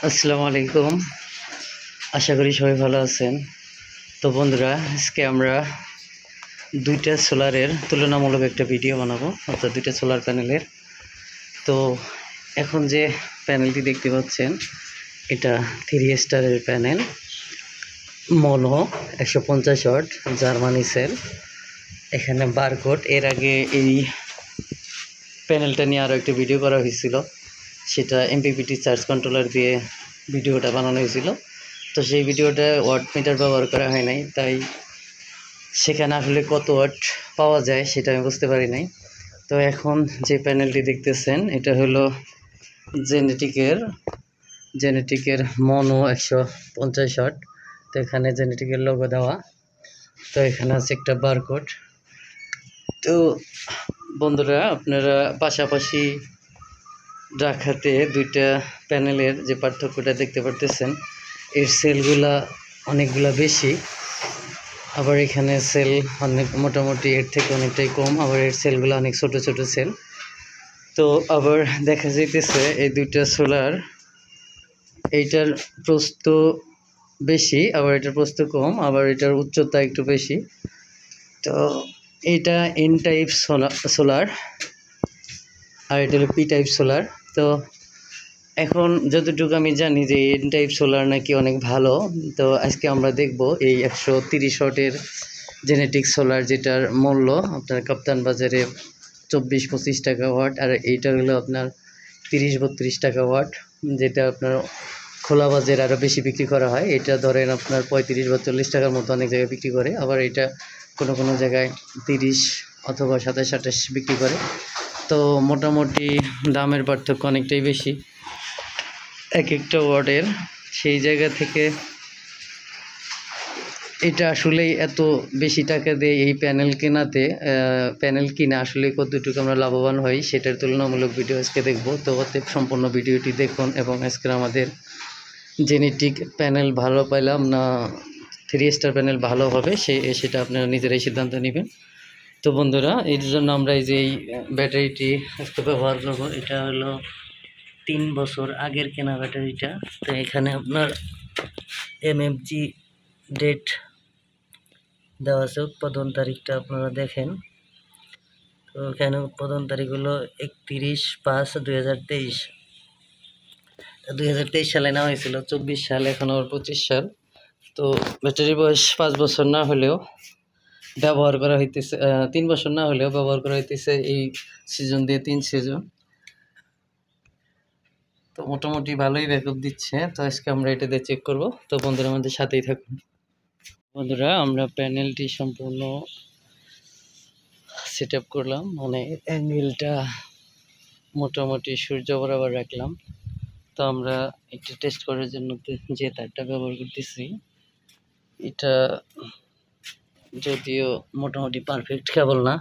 আসসালামু আলাইকুম। আশা করি সবাই ভালো আছেন। তো বন্ধুরা, আজকে আমরা দুইটা সোলারের তুলনামূলক একটা ভিডিও বানাবো, অর্থাৎ দুইটা সোলার প্যানেলের। তো এখন যে প্যানেলটি দেখতে পাচ্ছেন, এটা 3 স্টারের প্যানেল, মনো 150 ওয়াট, জার্মানি সেল। এখানে বারকোড। এর আগে এই প্যানেলটা নিয়ে আরও একটা ভিডিও করা হয়েছিল, সেটা এমপিপিটি চার্জ কন্ট্রোলার দিয়ে ভিডিওটা বানানো হয়েছিল। তো সেই ভিডিওটা ওয়াট মিটার ব্যবহার করা হয় নাই, তাই সেখানে আসলে কত ওয়াট পাওয়া যায় সেটা আমি বুঝতে পারি নাই। তো এখন যে প্যানেলটি দেখতেছেন, এটা হলো জেনেটিকের মনো 150 ওয়াট। তো এখানে জেনেটিকের লোগো দেওয়া। তো এখানে আছে একটা বারকোড। তো বন্ধুরা, আপনারা পাশাপাশি রাখাতে দুইটা প্যানেলের যে পার্থক্যটা দেখতে পারতেছেন, এর সেলগুলা অনেকগুলা বেশি, আবার এখানে সেল অনেক মোটামুটি এর থেকে অনেকটাই কম, আবার এর সেলগুলো অনেক ছোট ছোট সেল। তো আবার দেখা যাইতেছে এই দুইটা সোলার, এইটার প্রস্থ বেশি, আবার এটার প্রস্থ কম, আবার এটার উচ্চতা একটু বেশি। তো এটা এন টাইপ সোলার আর এটা হলো পি টাইপ সোলার। তো এখন যতটুকু আমি জানি যে এন টাইপ সোলার নাকি অনেক ভালো। তো আজকে আমরা দেখব এই 130 ওয়াটের জেনেটিক সোলার, যেটার মূল্য আপনার কাপ্তান বাজারে 24-25 টাকা ওয়াট, আর এইটা হলো আপনার 30-32 টাকা ওয়াট, যেটা আপনার খোলা বাজারে আরও বেশি বিক্রি করা হয়। এটা ধরেন আপনার 35 বা 40 টাকার মতো অনেক জায়গায় বিক্রি করে, আবার এটা কোনো কোনো জায়গায় 30 অথবা 27-28 বিক্রি করে। তো মোটামুটি দামের পার্থক্য অনেকটাই বেশি এক একটা ওয়ার্ডের। সেই জায়গা থেকে এটা আসলেই এত বেশি টাকা দিয়ে এই প্যানেল কিনে আসলে কতটুকু আমরা লাভবান হই, সেটার তুলনামূলক ভিডিও আজকে দেখব। তো অতএব সম্পূর্ণ ভিডিওটি দেখুন, এবং আজকে আমাদের জেনেটিক প্যানেল ভালো পাইলাম না 3 স্টার প্যানেল ভালো হবে, সেটা আপনারা নিজেরাই সিদ্ধান্ত নেবেন। তো বন্ধুরা, এর জন্য আমরা এই যে এই ব্যাটারিটি আজকে ব্যবহার করব। এটা হলো 3 বছর আগের কেনা ব্যাটারিটা। তো এখানে আপনার এমএফজি ডেট দেওয়া আছে, উৎপাদন তারিখটা আপনারা দেখেন। তো এখানে উৎপাদন তারিখ হলো 31/5/2023। 2023 সালে নেওয়া হয়েছিল, 24 সাল, এখন আবার 25 সাল। তো ব্যাটারির বয়স 5 বছর না হলেও ব্যবহার করা হইতেছে, 3 বছর না হলেও ব্যবহার করা হইতেছে এই সিজন দিয়ে 3 সিজন। তো মোটামুটি ভালোই ব্যাকআপ দিচ্ছে। তো আজকে আমরা এটা দিয়ে চেক করব। তো বন্ধুরা, আমাদের সাথেই থাকুন। বন্ধুরা, আমরা প্যানেলটি সম্পূর্ণ সেট আপ করলাম, মানে অ্যাঙ্গেলটা মোটামুটি সূর্য বরাবর রাখলাম। তো আমরা একটু টেস্ট করার জন্য যে তারটা ব্যবহার করতেছি, এটা যদিও মোটামুটি পারফেক্ট কেবল না,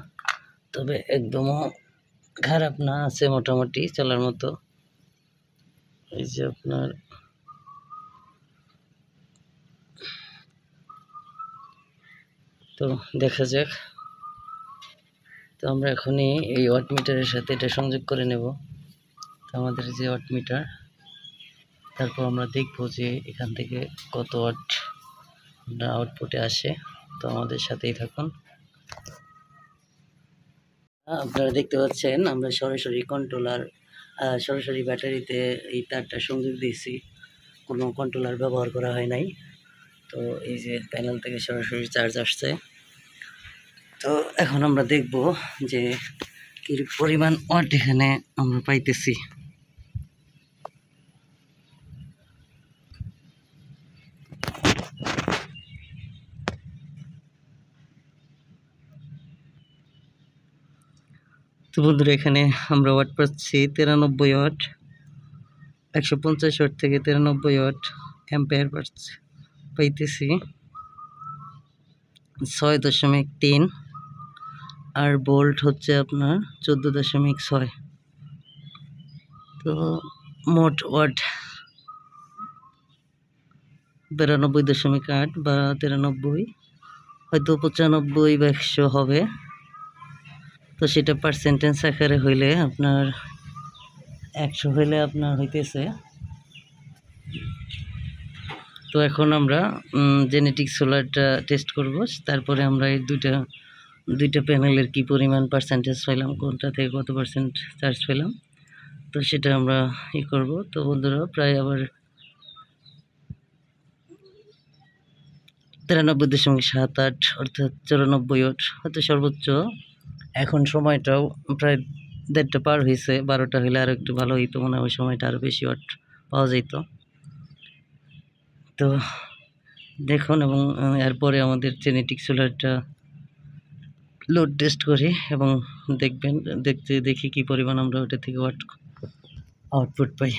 তবে একদমও খারাপ না, আছে মোটামুটি চলার মতো। এই যে আপনার তো দেখা যাক। তো আমরা এখনই এই ওয়াট মিটারের সাথে এটা সংযোগ করে নেব। তো আমাদের যে ওয়াট মিটার, তারপর আমরা দেখব যে এখান থেকে কত ওয়াট আউটপুটে আসে। তো আমাদের সাথেই থাকুন। আপনারা দেখতে পাচ্ছেন আমরা সরাসরি ব্যাটারিতে এই তারটা সংযোগ দিয়েছি, কোনো কন্ট্রোলার ব্যবহার করা হয় নাই। তো এই যে প্যানেল থেকে সরাসরি চার্জ আসছে। তো এখন আমরা দেখব যে কি পরিমাণ ওয়াট এখানে আমরা পাইতেছি। তো বন্ধুরা, এখানে আমরা ওয়াট পাচ্ছি 93 ওয়াট, 150 ওয়াট থেকে 93 ওয়াট অ্যাম্পিয়ার পাইতেছি 6.3, আর ভোল্ট হচ্ছে আপনার 14.6। তো মোট ওয়াট 92.8 বা 93, হয়তো 95 বা 100 হবে। তো সেটা পার্সেন্টেজ আকারে হইলে আপনার 100 হইলে আপনার হইতেছে তো এখন আমরা জেনেটিক সোলারটা টেস্ট করব, তারপরে আমরা এই দুইটা প্যানেলের কি পরিমাণ পার্সেন্টেজ পেলাম, কোনটা থেকে কত পার্সেন্ট চার্জ পেলাম, তো সেটা আমরা করব। তো বন্ধুরা প্রায় আবার 93.78 অর্থাৎ 94 ওয়াট, হয়তো সর্বোচ্চ। এখন সময়টাও প্রায় 1:30 পার হয়েছে, 12টা হলে আরও একটু ভালো হইতো মনে হয়, ওই সময়টা আরও বেশি ওয়াট পাওয়া যেত। তো দেখুন, এবং এরপরে আমাদের জেনেটিক সোলারটা লোড টেস্ট করি এবং দেখি কি পরিমাণ আমরা ওটা থেকে ওয়াট আউটপুট পাই।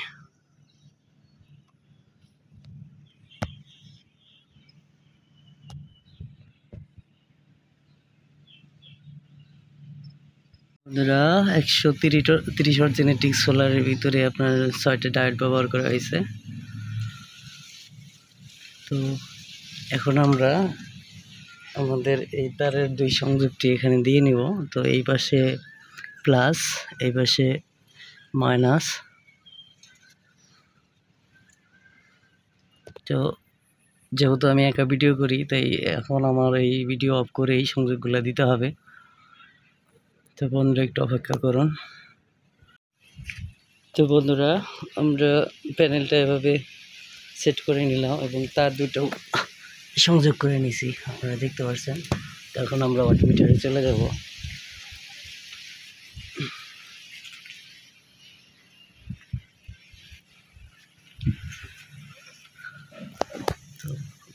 বন্ধুরা 130 ওয়াট জেনেটিক সোলারের ভিতরে আপনার 6টা ডায়োড ব্যবহার করা হয়েছে। তো এখন আমরা আমাদের এই তারের 2 সংযোগটি এখানে দিয়ে নিব। তো এই পাশে প্লাস, এই পাশে মাইনাস। তো যেহেতু আমি একা ভিডিও করি, তাই এখন আমার এই ভিডিও অফ করে এই সংযোগগুলো দিতে হবে। তো বন্ধুরা একটু অপেক্ষা করুন। তো বন্ধুরা আমরা প্যানেলটা এভাবে সেট করে নিলাম এবং তার দুটো সংযোগ করে নিছি, আপনারা দেখতে পাচ্ছেন। এখন আমরা ওয়াটমিটারে চলে যাব। তো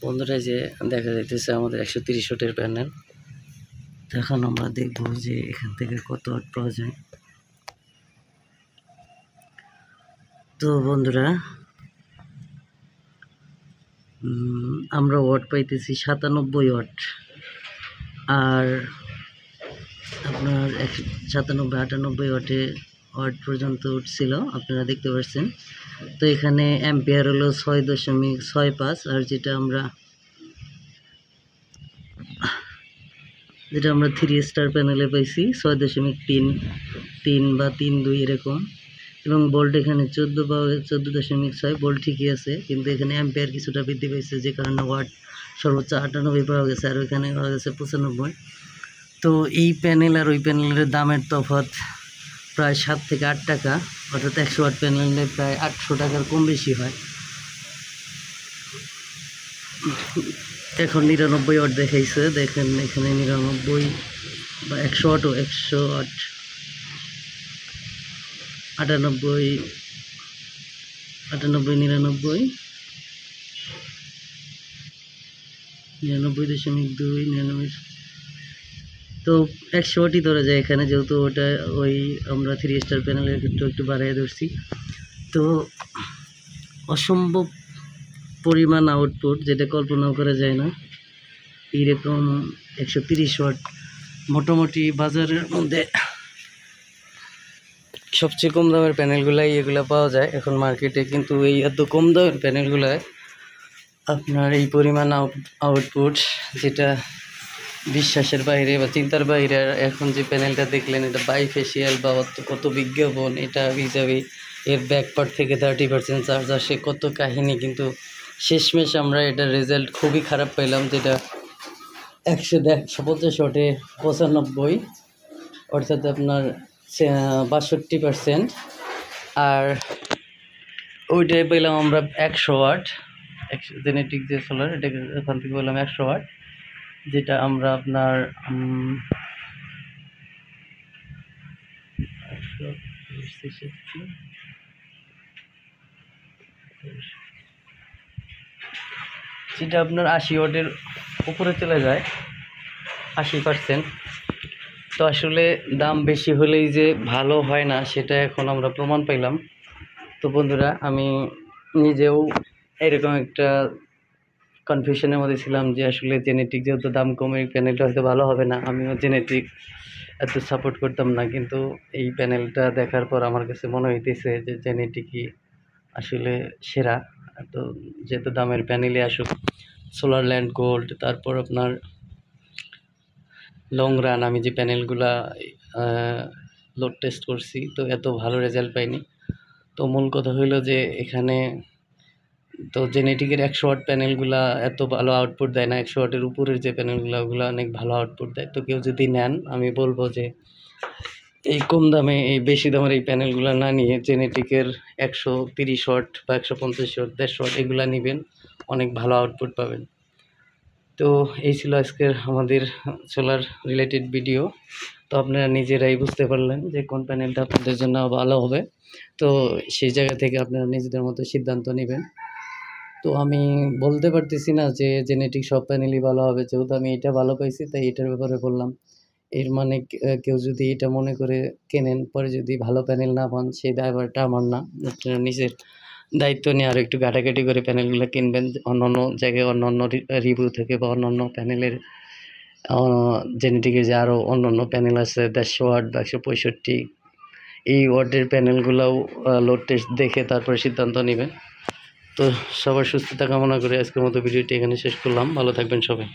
বন্ধুরা যে দেখা যাইতেছে আমাদের 130 ওয়াটের প্যানেল। এখন আমরা দেখব যে এখান থেকে কত ওয়াট পাওয়া যায়। তো বন্ধুরা আমরা ওয়াট পাইতেছি 97 ওয়াট, আর আপনার 97-98 ওয়াট পর্যন্ত উঠছিল, আপনারা দেখতে পাচ্ছেন। তো এখানে অ্যাম্পিয়ার হলো 6.65, আর যেটা আমরা 3 স্টার প্যানেলে পাইছি 6.33 বা 32 এরকম। এবং ভোল্ট এখানে 14.6 ভোল্ট ঠিকই আছে, কিন্তু এখানে অ্যাম্পিয়ার কিছুটা বৃদ্ধি পেয়েছে, যে কারণে ওয়াট সর্বোচ্চ 98 পাওয়া গেছে, আর ওইখানে পাওয়া গেছে 95। তো এই প্যানেল আর ওই প্যানেলের দামের তফাৎ প্রায় 7 থেকে 8 টাকা, অর্থাৎ 100 ওয়াট প্যানেলে প্রায় 800 টাকার কম বেশি হয়। এখন 99 ওয়াট দেখাইছে, দেখেন এখানে 99 বা 100 ওয়াটও, 100 ওয়াট 98, 99, 99.2, তো 100 ওয়াটই ধরা যায় এখানে, যেহেতু ওটা ওই আমরা 3 স্টার প্যানেলের ক্ষেত্রে একটু বাড়াইয়া ধরছি। তো অসম্ভব পরিমাণ আউটপুট, যেটা কল্পনাও করা যায় না। এইরকম 130 ওয়াট মোটামুটি বাজারের মধ্যে সবচেয়ে কম দামের প্যানেলগুলাই এগুলো পাওয়া যায় এখন মার্কেটে, কিন্তু এই এত কম দামের প্যানেলগুলায় আপনার এই পরিমাণ আউটপুট, যেটা বিশ্বাসের বাইরে বা চিন্তার বাইরে। এখন যে প্যানেলটা দেখলেন, এটা বাইফেসিয়াল বা কত বিজ্ঞাপন, এটা ভিজাবি এর ব্যাকপার্ট থেকে 30% চার্জ আসে, কত কাহিনী, কিন্তু শেষমেশ আমরা এটার রেজাল্ট খুবই খারাপ পেলাম, যেটা 150 ওয়াটে 95, অর্থাৎ আপনার 62%। আর ওইটাই পেলাম আমরা 100 ওয়াট, জেনেটিক যে সোলার, এটা এখান থেকে পেলাম 100 ওয়াট, যেটা আমরা আপনার যেটা আপনার 80 ওয়াটের উপরে চলে যায়, 80%। তো আসলে দাম বেশি হলেই যে ভালো হয় না, সেটা এখন আমরা প্রমাণ পাইলাম। তো বন্ধুরা আমি নিজেও এরকম একটা কনফিউশনের মধ্যে ছিলাম যে আসলে জেনেটিক যেহেতু দাম কমে, এই প্যানেলটা হয়তো ভালো হবে না। আমিও জেনেটিক এত সাপোর্ট করতাম না, কিন্তু এই প্যানেলটা দেখার পর আমার কাছে মনে হইতেছে যে জেনেটিকই আসলে সেরা। তো যেহেতু দামের প্যানেলে আসুক, সোলার ল্যান্ড গোল্ড, তারপর আপনার লং রান, আমি যে প্যানেলগুলা লোড টেস্ট করছি, তো এত ভালো রেজাল্ট পাইনি। তো মূল কথা হইলো যে এখানে তো জেনেটিকের 100 ওয়াট প্যানেলগুলা এত ভালো আউটপুট দেয় না। 100 ওয়াটের উপরের যে প্যানেলগুলো ওগুলো অনেক ভালো আউটপুট দেয়। তো কেউ যদি নেন আমি বলবো যে এই কম দামে এই বেশি দামের এই প্যানেলগুলো না নিয়ে জেনেটিকের 130 ওয়াট বা 150 ওয়াট 150 ওয়াট এগুলা নেবেন, অনেক ভালো আউটপুট পাবেন। তো এই ছিল আজকের আমাদের সোলার রিলেটেড ভিডিও। তো আপনারা নিজেরাই বুঝতে পারলেন যে কোন প্যানেলটা আপনাদের জন্য ভালো হবে। তো সেই জায়গা থেকে আপনারা নিজেদের মতো সিদ্ধান্ত নেবেন। তো আমি বলতে পারতেছি না যে জেনেটিক সব প্যানেলই ভালো হবে, যেহেতু আমি এটা ভালো পাইছি তাই এটার ব্যাপারে বললাম। এর মানে কেউ যদি এটা মনে করে কেনেন, পরে যদি ভালো প্যানেল না পান সেই দায়ভারটা আমার না। আপনারা নিজের দায়িত্ব নিয়ে আরও একটু ঘাটাঘাটি করে প্যানেলগুলো কিনবেন। অন্যান্য জায়গায় অন্যান্য রিভিউ থেকে বা অন্যান্য প্যানেলের জেনেটিকের যে আরও অন্যান্য প্যানেল আছে 150 ওয়াট বা 165 এই ওয়াটের প্যানেলগুলোও লোড টেস্ট দেখে তারপরে সিদ্ধান্ত নেবেন। তো সবার সুস্থতা কামনা করে আজকের মতো ভিডিওটি এখানে শেষ করলাম। ভালো থাকবেন সবাই।